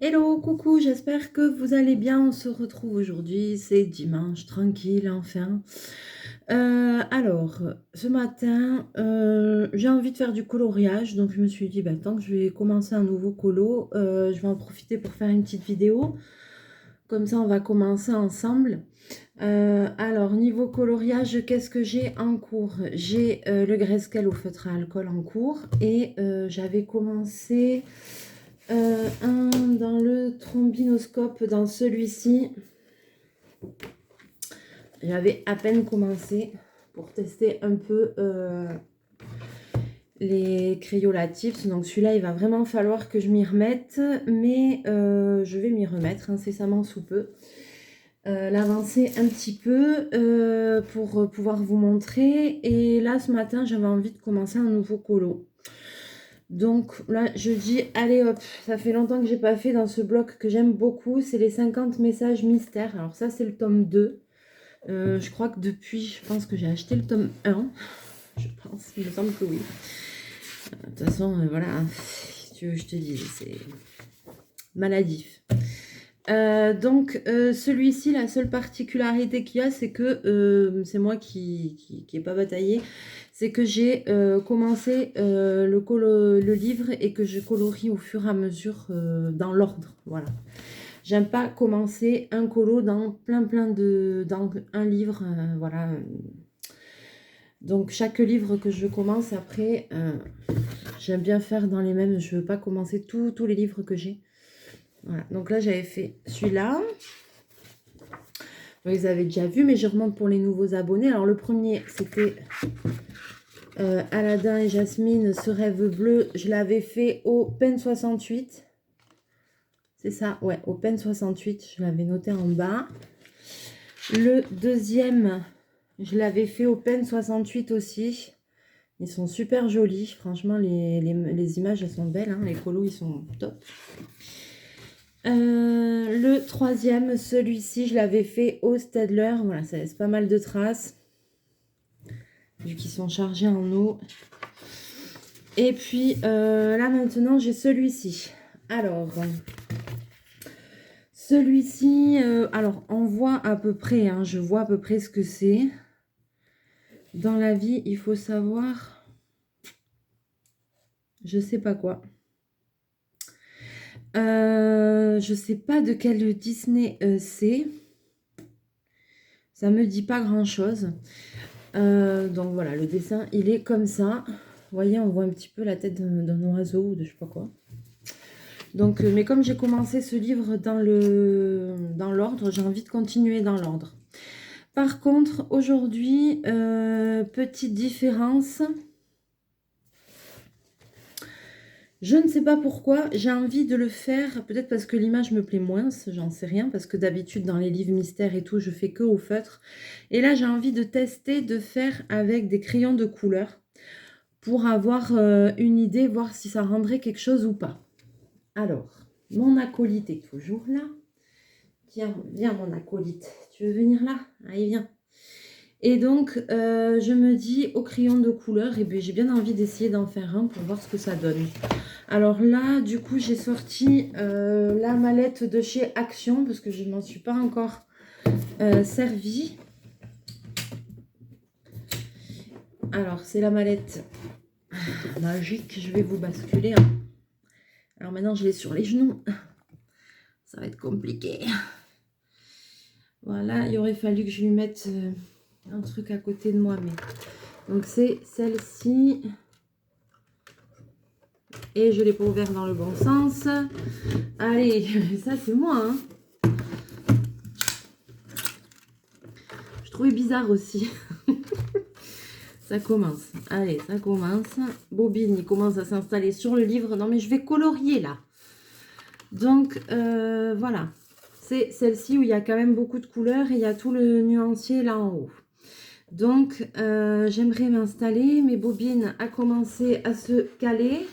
Hello, coucou, j'espère que vous allez bien. On se retrouve aujourd'hui, c'est dimanche, tranquille, enfin. Alors, ce matin, j'ai envie de faire du coloriage, donc je me suis dit, bah, tant que je vais commencer un nouveau colo, je vais en profiter pour faire une petite vidéo. Comme ça, on va commencer ensemble. Alors, niveau coloriage, qu'est-ce que j'ai en cours? J'ai le grayscale au feutre à alcool en cours et j'avais commencé un dans le trombinoscope, dans celui-ci. J'avais à peine commencé pour tester un peu les crayolatifs. Donc celui-là, il va vraiment falloir que je m'y remette, mais je vais m'y remettre incessamment sous peu. L'avancer un petit peu pour pouvoir vous montrer. Et là, ce matin, j'avais envie de commencer un nouveau colo. Donc là, je dis, allez hop, ça fait longtemps que j'ai pas fait dans ce bloc que j'aime beaucoup. C'est les 50 messages mystères. Alors ça, c'est le tome 2. Je crois que depuis, je pense que j'ai acheté le tome 1. Je pense, il me semble que oui. De toute façon, voilà, si tu veux, je te dis, c'est maladif. Donc celui-ci, la seule particularité qu'il y a, c'est que c'est moi qui n'ai pas bataillé, c'est que j'ai commencé le livre et que je colorie au fur et à mesure dans l'ordre, voilà. J'aime pas commencer un colo dans dans un livre, voilà. Donc chaque livre que je commence après, j'aime bien faire dans les mêmes, je veux pas commencer tous les livres que j'ai. Voilà, donc là j'avais fait celui-là. Vous les avez déjà vus, mais je remonte pour les nouveaux abonnés. Alors le premier, c'était Aladdin et Jasmine, ce rêve bleu. Je l'avais fait au Pen 68. C'est ça, ouais, au Pen 68. Je l'avais noté en bas. Le deuxième, je l'avais fait au Pen 68 aussi. Ils sont super jolis. Franchement, les images, elles sont belles. Hein. Les colos, ils sont top. Le troisième, celui-ci, je l'avais fait au Stedler. Voilà, ça laisse pas mal de traces. Vu qu'ils sont chargés en eau. Et puis, là, maintenant, j'ai celui-ci. Alors, celui-ci, alors, on voit à peu près, hein, je vois à peu près ce que c'est. Dans la vie, il faut savoir, je sais pas quoi. Je sais pas de quel Disney c'est. Ça me dit pas grand-chose. Donc voilà, le dessin, il est comme ça. Vous voyez, on voit un petit peu la tête d'un oiseau ou de je sais pas quoi. Donc, mais comme j'ai commencé ce livre dans l'ordre, j'ai envie de continuer dans l'ordre. Par contre, aujourd'hui, petite différence. Je ne sais pas pourquoi, j'ai envie de le faire, peut-être parce que l'image me plaît moins, j'en sais rien, parce que d'habitude dans les livres mystères et tout, je fais que au feutre. Et là, j'ai envie de tester de faire avec des crayons de couleur pour avoir une idée, voir si ça rendrait quelque chose ou pas. Alors, mon acolyte est toujours là. Tiens, viens mon acolyte, tu veux venir là? Allez, viens. Et donc, je me dis, au crayon de couleur, et bien, j'ai bien envie d'essayer d'en faire un pour voir ce que ça donne. Alors là, du coup, j'ai sorti la mallette de chez Action, parce que je ne m'en suis pas encore servie. Alors, c'est la mallette magique, je vais vous basculer. Hein. Alors maintenant, je l'ai sur les genoux. Ça va être compliqué. Voilà, il aurait fallu que je lui mette un truc à côté de moi. Mais... Donc, c'est celle-ci. Et je ne l'ai pas ouvert dans le bon sens. Allez, ça c'est moi. Hein. Je trouvais bizarre aussi. Ça commence. Allez, ça commence. Bobine, il commence à s'installer sur le livre. Non, mais je vais colorier là. Donc, voilà. C'est celle-ci où il y a quand même beaucoup de couleurs et il y a tout le nuancier là en haut. Donc, j'aimerais m'installer. Mes bobines a commencé à se caler.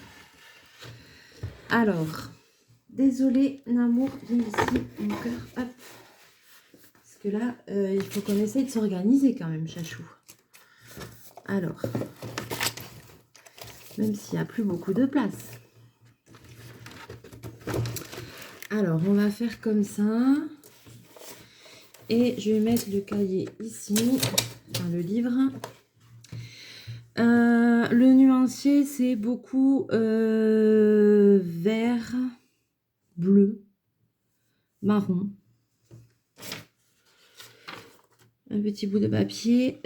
Alors, désolée, Namour, viens ici, mon cœur. Hop. Parce que là, il faut qu'on essaye de s'organiser quand même, chachou. Alors, même s'il n'y a plus beaucoup de place. Alors, on va faire comme ça. Et je vais mettre le cahier ici, enfin le livre. Le nuancier, c'est beaucoup vert, bleu, marron. Un petit bout de papier.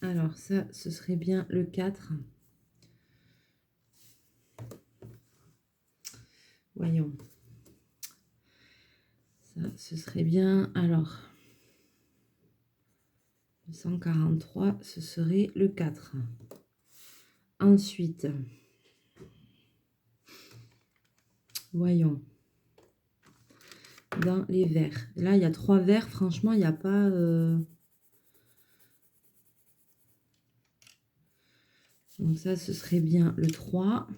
Alors ça, ce serait bien le 4. Voyons. Ça, ce serait bien. Alors, le 143, ce serait le 4. Ensuite, voyons. Dans les verts. Là, il y a 3 verts. Franchement, il n'y a pas... Donc ça, ce serait bien le 3.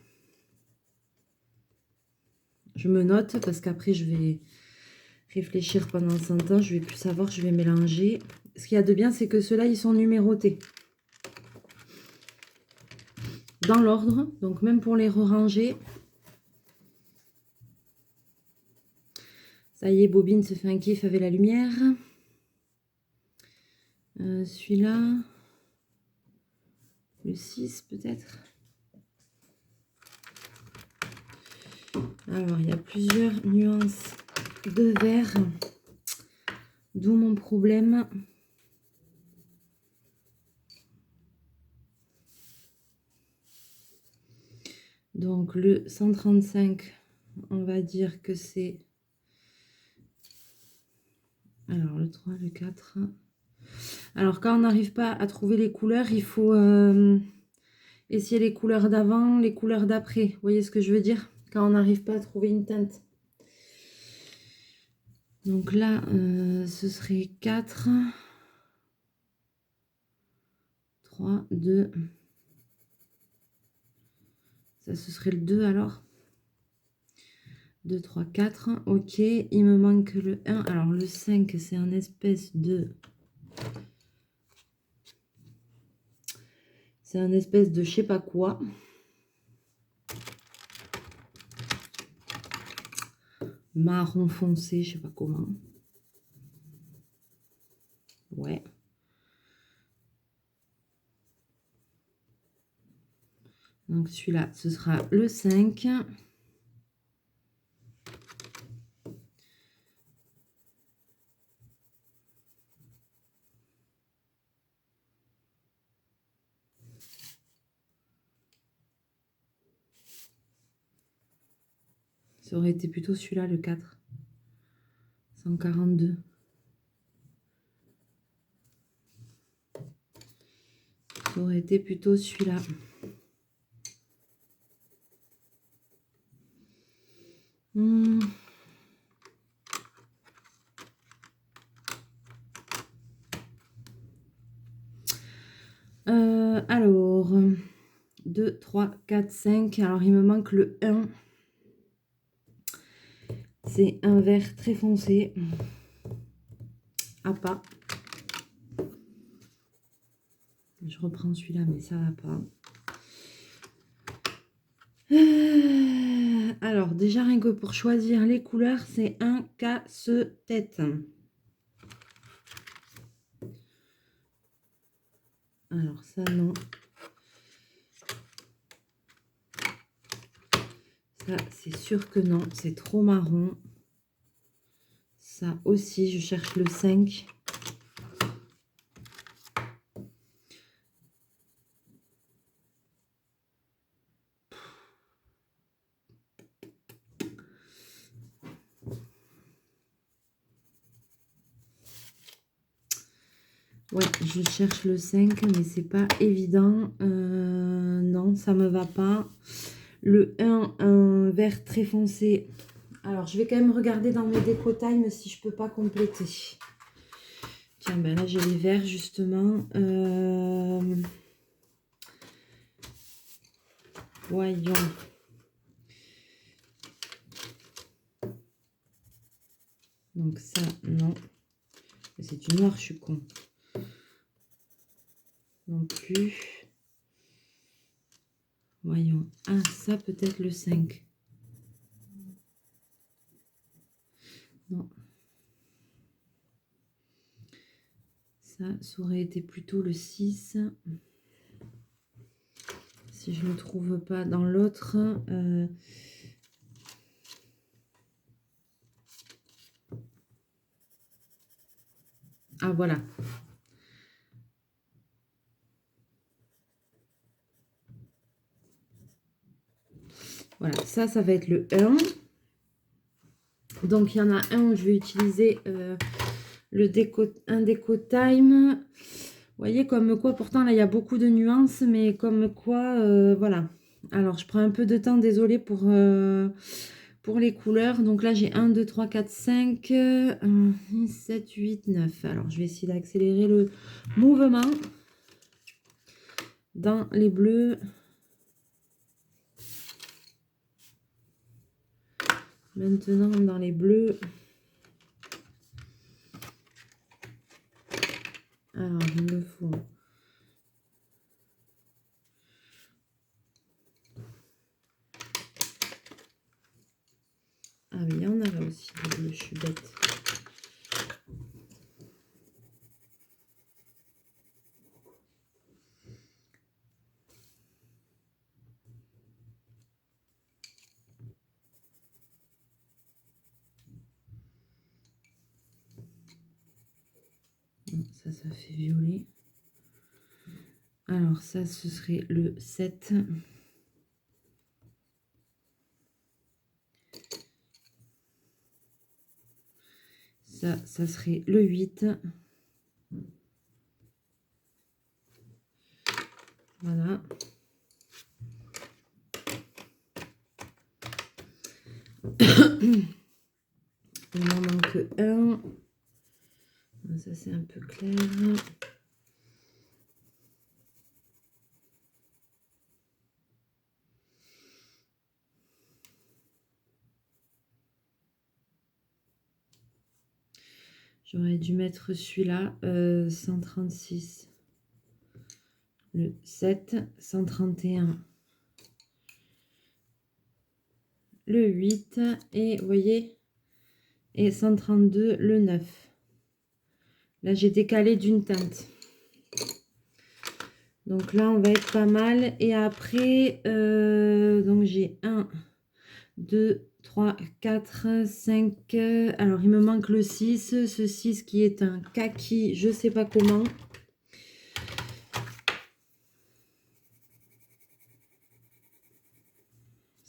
Je me note parce qu'après, je vais réfléchir pendant 100 ans. Je vais plus savoir, je vais mélanger. Ce qu'il y a de bien, c'est que ceux-là, ils sont numérotés. Dans l'ordre. Donc, même pour les ranger. Ça y est, Bobine se fait un kiff avec la lumière. Celui-là. Le 6, peut-être. Alors, il y a plusieurs nuances de vert. D'où mon problème. Donc, le 135, on va dire que c'est... Alors, le 3, le 4. Alors, quand on n'arrive pas à trouver les couleurs, il faut essayer les couleurs d'avant, les couleurs d'après. Vous voyez ce que je veux dire? Quand on n'arrive pas à trouver une teinte. Donc là, ce serait 4, 3, 2. Ça, ce serait le 2 alors. 2, 3, 4. Ok, il me manque le 1. Alors, le 5, c'est un espèce de... C'est un espèce de je sais pas quoi. Marron foncé, je sais pas comment. Ouais. Donc celui-là, ce sera le 5. Ça aurait été plutôt celui-là, le 4. 142. Ça aurait été plutôt celui-là. Alors, 2, 3, 4, 5. Alors, il me manque le 1. C'est un vert très foncé. À pas. Je reprends celui-là, mais ça va pas. Alors, déjà, rien que pour choisir les couleurs, c'est un casse-tête. Alors, ça, non. Ça, c'est sûr que non. C'est trop marron. Ça aussi, je cherche le 5. Ouais, je cherche le 5, mais c'est pas évident. Non, ça me va pas. Le 1, un vert très foncé. Alors, je vais quand même regarder dans mes déco time si je peux pas compléter. Tiens, ben là, j'ai les verts, justement. Voyons. Donc ça, non. C'est du noir, je suis con. non plus. Voyons. Ah, ça peut-être le 5. Non. Ça aurait été plutôt le 6. Si je ne le trouve pas dans l'autre. Ah, voilà. Voilà, ça va être le 1. Donc, il y en a un où je vais utiliser un déco time. Vous voyez, comme quoi, pourtant, là, il y a beaucoup de nuances, mais comme quoi, voilà. Alors, je prends un peu de temps, désolé pour les couleurs. Donc là, j'ai 1, 2, 3, 4, 5, 6, 7, 8, 9. Alors, je vais essayer d'accélérer le mouvement dans les bleus. Maintenant, dans les bleus. Alors, il me faut... Ah oui, il y en a là aussi, des bleus, je suis bête. Non, ça fait violet. Alors, ça, ce serait le 7. Ça serait le 8. Voilà. Il m'en manque un. Ça, c'est un peu clair. J'aurais dû mettre celui-là, 136. Le 7, 131. Le 8 et, vous voyez, et 132, le 9. Là, j'ai décalé d'une teinte. Donc là, on va être pas mal. Et après, donc j'ai 1, 2, 3, 4, 5. Alors, il me manque le 6. Ce 6 qui est un kaki, je sais pas comment.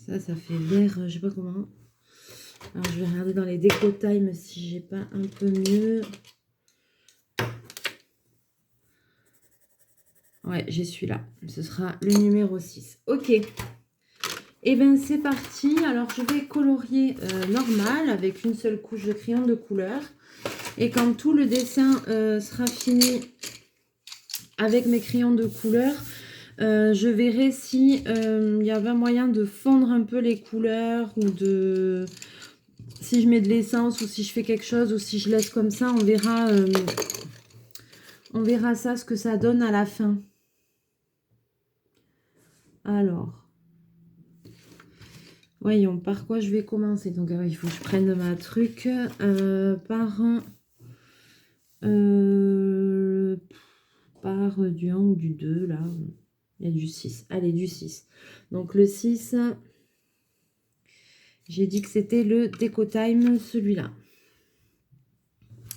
Ça fait vert, je sais pas comment. Alors, je vais regarder dans les déco time si j'ai pas un peu mieux. Ouais, j'ai celui-là. Ce sera le numéro 6. Ok. Et bien, c'est parti. Alors, je vais colorier normal avec une seule couche de crayon de couleur. Et quand tout le dessin sera fini avec mes crayons de couleur, je verrai si il y avait un moyen de fondre un peu les couleurs ou de... Si je mets de l'essence ou si je fais quelque chose ou si je laisse comme ça, on verra ça, ce que ça donne à la fin. Alors, voyons, par quoi je vais commencer. Donc, il faut que je prenne ma truc par du 1 ou du 2, là. Il y a du 6. Allez, du 6. Donc, le 6, j'ai dit que c'était le Déco Time, celui-là.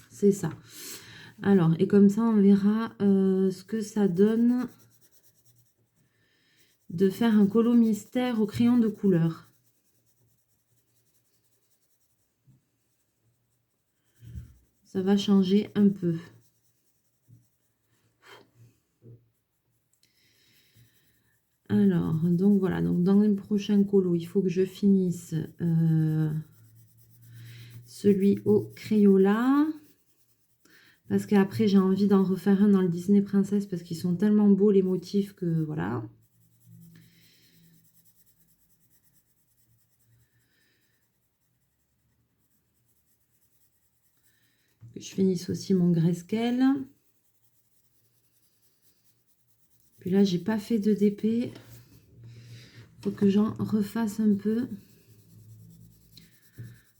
C'est ça. Alors, et comme ça, on verra ce que ça donne de faire un colo mystère au crayon de couleur. Ça va changer un peu. Alors, donc voilà, donc dans le prochain colo, il faut que je finisse celui au Crayola. Parce qu'après, j'ai envie d'en refaire un dans le Disney Princess parce qu'ils sont tellement beaux les motifs que voilà. Que je finisse aussi mon Grayscale. Puis là, j'ai pas fait de DP. Faut que j'en refasse un peu.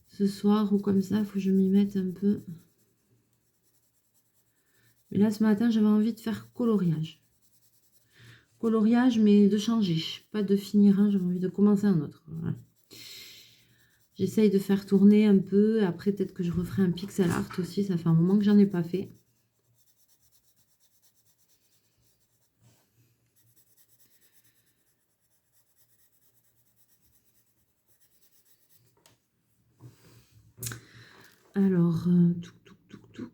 Ce soir ou comme ça, faut que je m'y mette un peu. Mais là, ce matin, j'avais envie de faire coloriage. Coloriage, mais de changer. Pas de finir un, j'avais envie de commencer un autre. Voilà. J'essaye de faire tourner un peu. Après, peut-être que je referai un pixel art aussi. Ça fait un moment que j'en ai pas fait. Alors, touc, touc, touc, touc.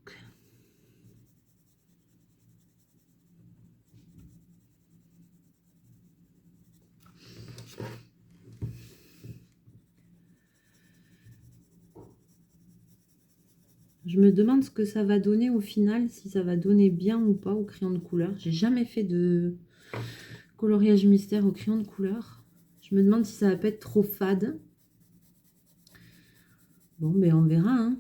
Je me demande ce que ça va donner au final, si ça va donner bien ou pas au crayon de couleur. J'ai jamais fait de coloriage mystère au crayon de couleur. Je me demande si ça va pas être trop fade. Bon, mais on verra, hein.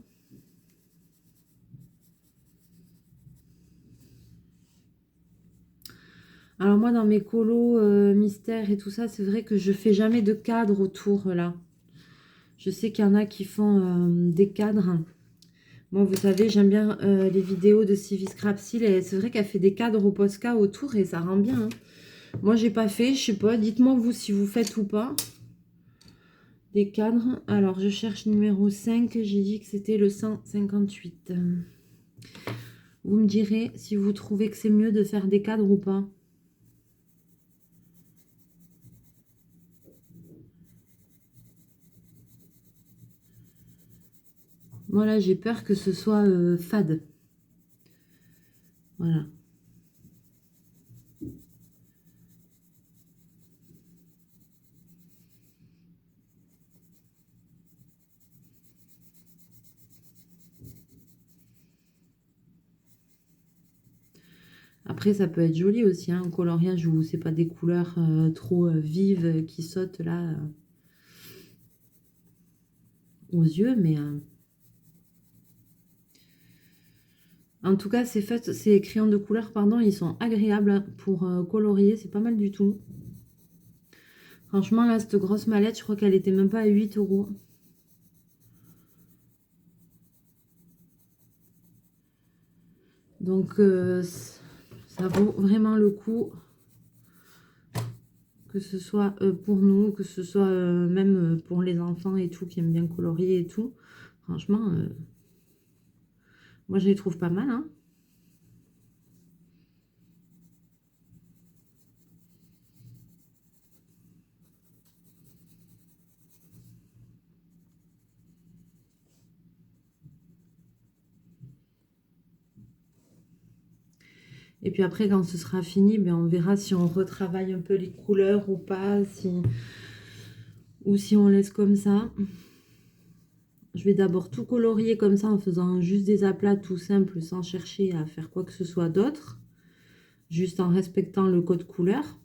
Alors moi, dans mes colos mystères et tout ça, c'est vrai que je fais jamais de cadre autour, là. Je sais qu'il y en a qui font des cadres. Moi, vous savez, j'aime bien les vidéos de Sylvie Scrapsil. Et c'est vrai qu'elle fait des cadres au Posca autour et ça rend bien, hein. Moi, j'ai pas fait, je sais pas. Dites-moi, vous, si vous faites ou pas. Des cadres. Alors, je cherche numéro 5. J'ai dit que c'était le 158. Vous me direz si vous trouvez que c'est mieux de faire des cadres ou pas. Voilà, j'ai peur que ce soit fade. Voilà. Après, ça peut être joli aussi, hein, un coloriage où c'est pas des couleurs trop vives qui sautent là aux yeux, mais en tout cas, ces crayons de couleur, pardon, ils sont agréables pour colorier, c'est pas mal du tout. Franchement, là, cette grosse mallette, je crois qu'elle était même pas à 8 €. Donc, ça vaut vraiment le coup, que ce soit pour nous, que ce soit même pour les enfants et tout, qui aiment bien colorier et tout. Franchement, moi, je les trouve pas mal, hein. Et puis après, quand ce sera fini, ben, on verra si on retravaille un peu les couleurs ou pas, ou si on laisse comme ça. Je vais d'abord tout colorier comme ça en faisant juste des aplats tout simples sans chercher à faire quoi que ce soit d'autre. Juste en respectant le code couleur.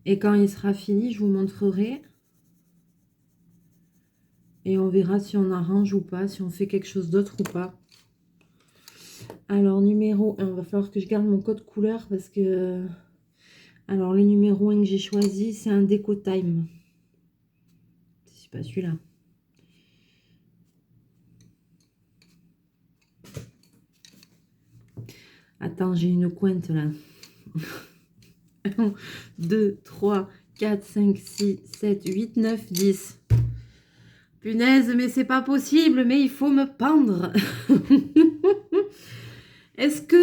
Et quand il sera fini, je vous montrerai. Et on verra si on arrange ou pas, si on fait quelque chose d'autre ou pas. Alors, numéro 1, il va falloir que je garde mon code couleur parce que... Alors, le numéro 1 que j'ai choisi, c'est un Déco Time. C'est pas celui-là. Attends, j'ai une cointe là. 1, 2, 3, 4, 5, 6, 7, 8, 9, 10. Punaise, mais c'est pas possible, mais il faut me pendre. Est-ce que...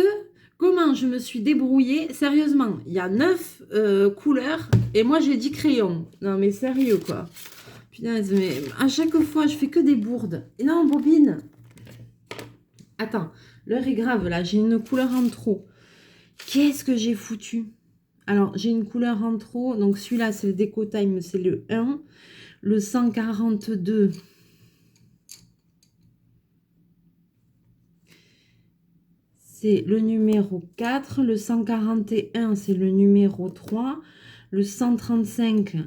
Comment je me suis débrouillée? Sérieusement, il y a 9 couleurs et moi j'ai 10 crayons. Non mais sérieux quoi. Punaise, mais à chaque fois je fais que des bourdes. Et non, bobine. Attends, l'heure est grave là, j'ai une couleur en trop. Qu'est-ce que j'ai foutu? Alors, j'ai une couleur en trop. Donc, celui-là, c'est le Déco Time, c'est le 1. Le 142, c'est le numéro 4. Le 141, c'est le numéro 3. Le 135,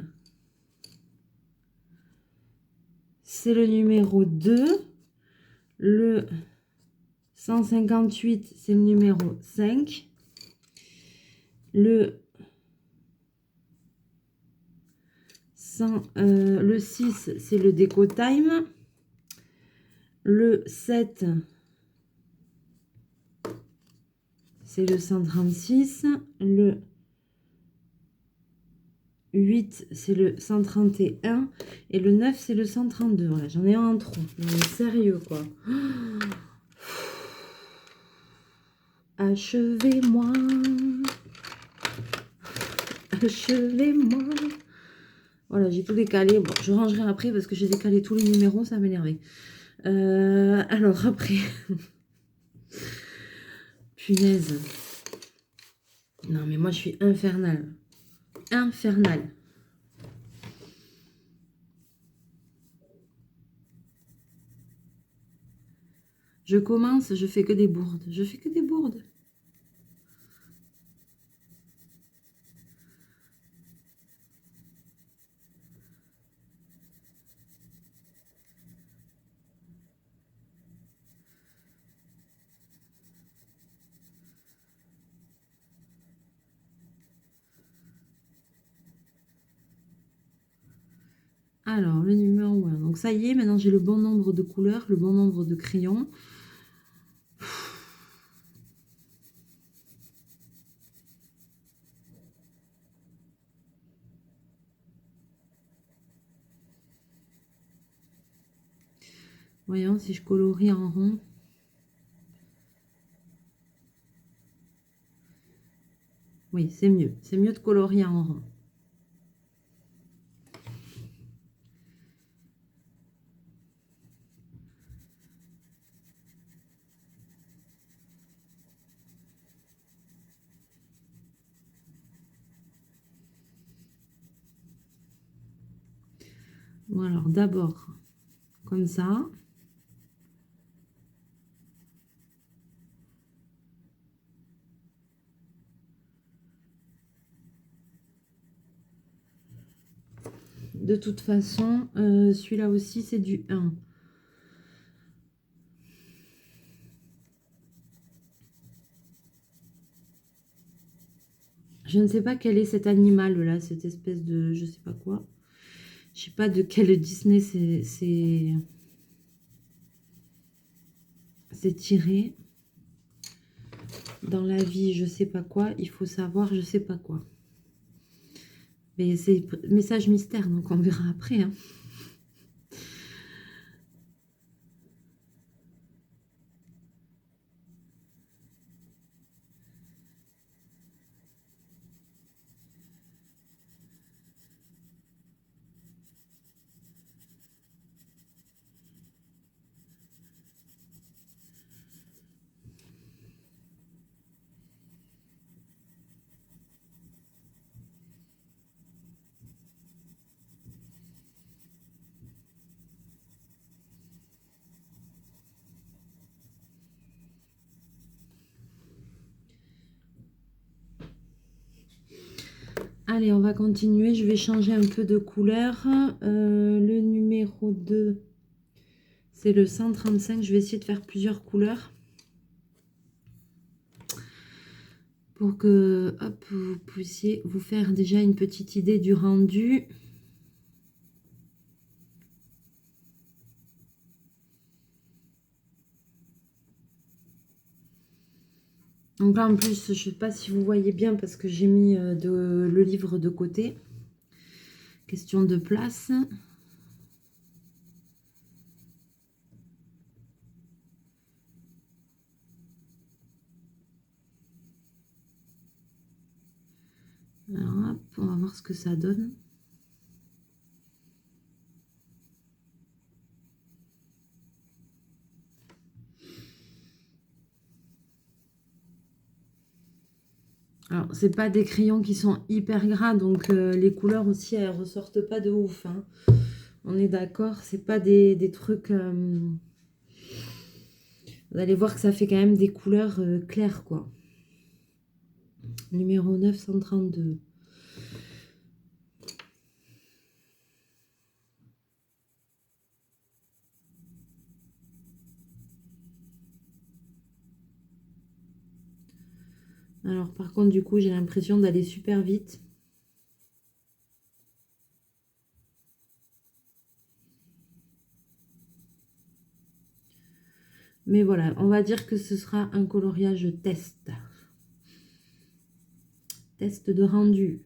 c'est le numéro 2. Le 158, c'est le numéro 5. Le 6, c'est le déco time. Le 7, c'est le 136. Le 8, c'est le 131. Et le 9, c'est le 132. Voilà, j'en ai un en trop. Mais sérieux, quoi. Achevez-moi. Achevez-moi. Voilà, j'ai tout décalé. Bon, je rangerai après parce que j'ai décalé tous les numéros, ça m'énervait. Alors après... Punaise. Non, mais moi, je suis infernale. Infernale. Je commence, je fais que des bourdes. Je fais que des bourdes. Alors, le numéro 1. Donc, ça y est, maintenant, j'ai le bon nombre de couleurs, le bon nombre de crayons. Voyons si je colorie en rond. Oui, c'est mieux. C'est mieux de colorier en rond. Bon, alors, d'abord, comme ça. De toute façon, celui-là aussi, c'est du 1. Je ne sais pas quel est cet animal-là, cette espèce de... Je sais pas quoi. Je sais pas de quel Disney c'est tiré. Dans la vie, je sais pas quoi. Il faut savoir, je sais pas quoi. Mais c'est message mystère, donc on verra après. Hein. Allez, on va continuer. Je vais changer un peu de couleur. Le numéro 2, c'est le 135. Je vais essayer de faire plusieurs couleurs. Pour que hop, vous puissiez vous faire déjà une petite idée du rendu. Donc là, en plus, je ne sais pas si vous voyez bien parce que j'ai mis le livre de côté. Question de place. Alors hop, on va voir ce que ça donne. Alors, c'est pas des crayons qui sont hyper gras, donc les couleurs aussi, elles ressortent pas de ouf. Hein. On est d'accord, c'est pas des trucs... vous allez voir que ça fait quand même des couleurs claires, quoi. Numéro 932. Alors par contre, du coup, j'ai l'impression d'aller super vite. Mais voilà, on va dire que ce sera un coloriage test. Test de rendu.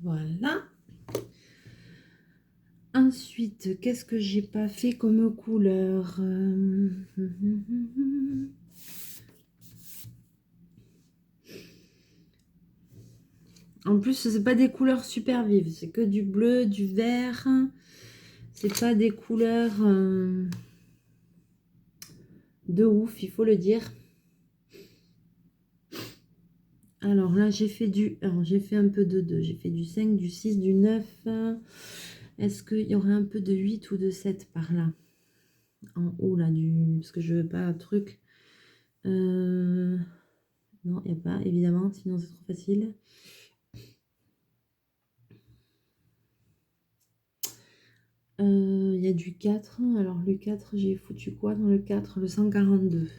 Voilà. Ensuite, qu'est-ce que j'ai pas fait comme couleur? En plus, c'est pas des couleurs super vives, c'est que du bleu, du vert. C'est pas des couleurs de ouf, il faut le dire. Alors là, j'ai fait j'ai fait un peu de 2. J'ai fait du 5, du 6, du 9. Est-ce qu'il y aurait un peu de 8 ou de 7 par là? En haut, là, parce que je veux pas un truc. Non, il n'y a pas, évidemment, sinon c'est trop facile. Il y a du 4. Alors le 4, j'ai foutu quoi dans le 4? Le 142.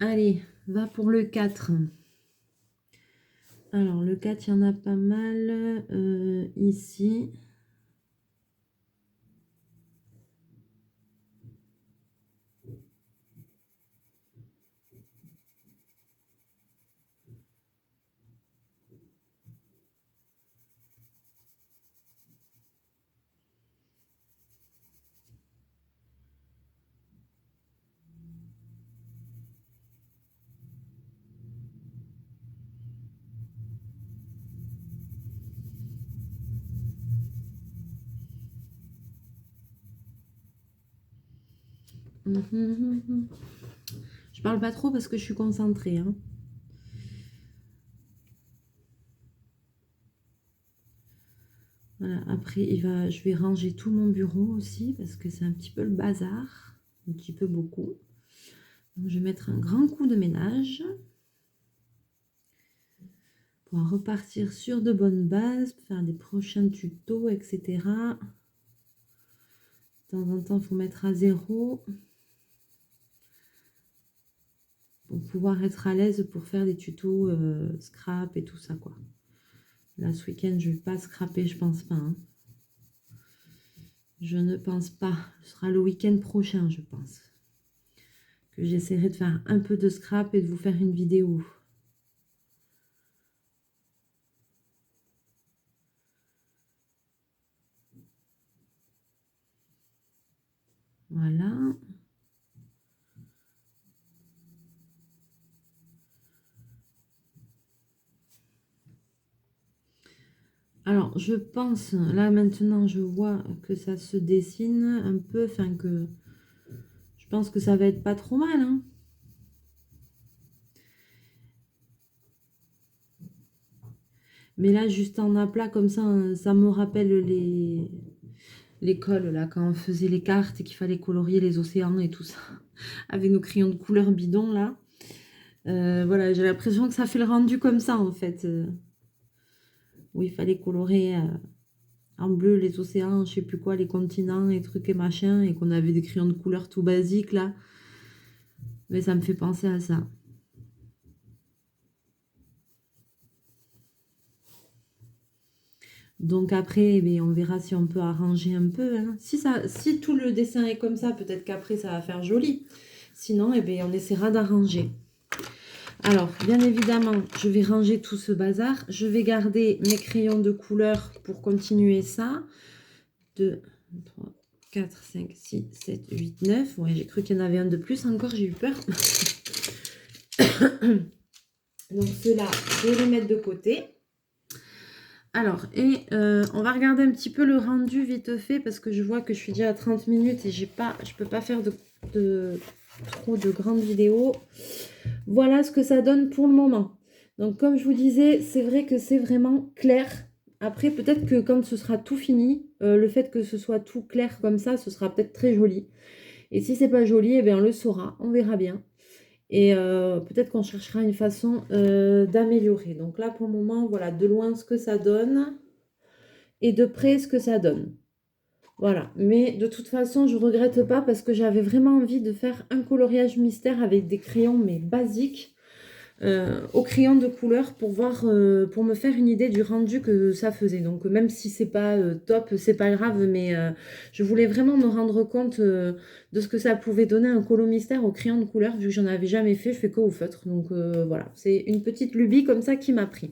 Allez, va pour le 4. Alors le 4, il y en a pas mal ici. Je parle pas trop parce que je suis concentrée, hein. Voilà, après je vais ranger tout mon bureau aussi parce que c'est un petit peu le bazar, un petit peu beaucoup. Donc, je vais mettre un grand coup de ménage pour repartir sur de bonnes bases, pour faire des prochains tutos, etc. De temps en temps, il faut mettre à zéro pour pouvoir être à l'aise pour faire des tutos scrap et tout ça, quoi. Là, ce week-end, je ne vais pas scraper, je pense pas, hein. Je ne pense pas. Ce sera le week-end prochain, je pense, que j'essaierai de faire un peu de scrap et de vous faire une vidéo. Voilà. Alors, je pense, là maintenant, je vois que ça se dessine un peu, enfin que je pense que ça va être pas trop mal, hein. Mais là, juste en aplat comme ça me rappelle l'école, là, quand on faisait les cartes et qu'il fallait colorier les océans et tout ça, avec nos crayons de couleur bidon, là. Voilà, j'ai l'impression que ça fait le rendu comme ça, en fait. Où il fallait colorer en bleu les océans, je sais plus quoi, les continents, les trucs et machin, et qu'on avait des crayons de couleur tout basiques, là. Mais ça me fait penser à ça. Donc après, eh bien, on verra si on peut arranger un peu, hein. Si tout le dessin est comme ça, peut-être qu'après ça va faire joli. Sinon, eh bien, on essaiera d'arranger. Alors, bien évidemment, je vais ranger tout ce bazar. Je vais garder mes crayons de couleur pour continuer ça. 2, 3, 4, 5, 6, 7, 8, 9. Ouais, j'ai cru qu'il y en avait un de plus encore, j'ai eu peur. Donc, ceux-là, je vais les mettre de côté. Alors, on va regarder un petit peu le rendu vite fait parce que je vois que je suis déjà à 30 minutes et je peux pas faire trop de grandes vidéos. Voilà ce que ça donne pour le moment. Donc, comme je vous disais, c'est vrai que c'est vraiment clair. Après, peut-être que quand ce sera tout fini, le fait que ce soit tout clair comme ça, ce sera peut-être très joli. Et si c'est pas joli, eh bien, on le saura, on verra bien. Et peut-être qu'on cherchera une façon d'améliorer. Donc là, pour le moment, voilà, de loin ce que ça donne et de près ce que ça donne. Voilà, mais de toute façon, je regrette pas parce que j'avais vraiment envie de faire un coloriage mystère avec des crayons, mais basiques, au crayon de couleur pour voir, pour me faire une idée du rendu que ça faisait. Donc même si c'est pas top, c'est pas grave, mais je voulais vraiment me rendre compte de ce que ça pouvait donner un colo mystère au crayon de couleur, vu que j'en avais jamais fait, je fais que au feutre. Donc voilà, c'est une petite lubie comme ça qui m'a pris.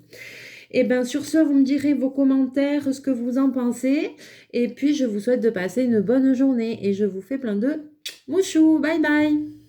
Et bien sur ce, vous me direz vos commentaires, ce que vous en pensez. Et puis je vous souhaite de passer une bonne journée et je vous fais plein de mouchou. Bye bye!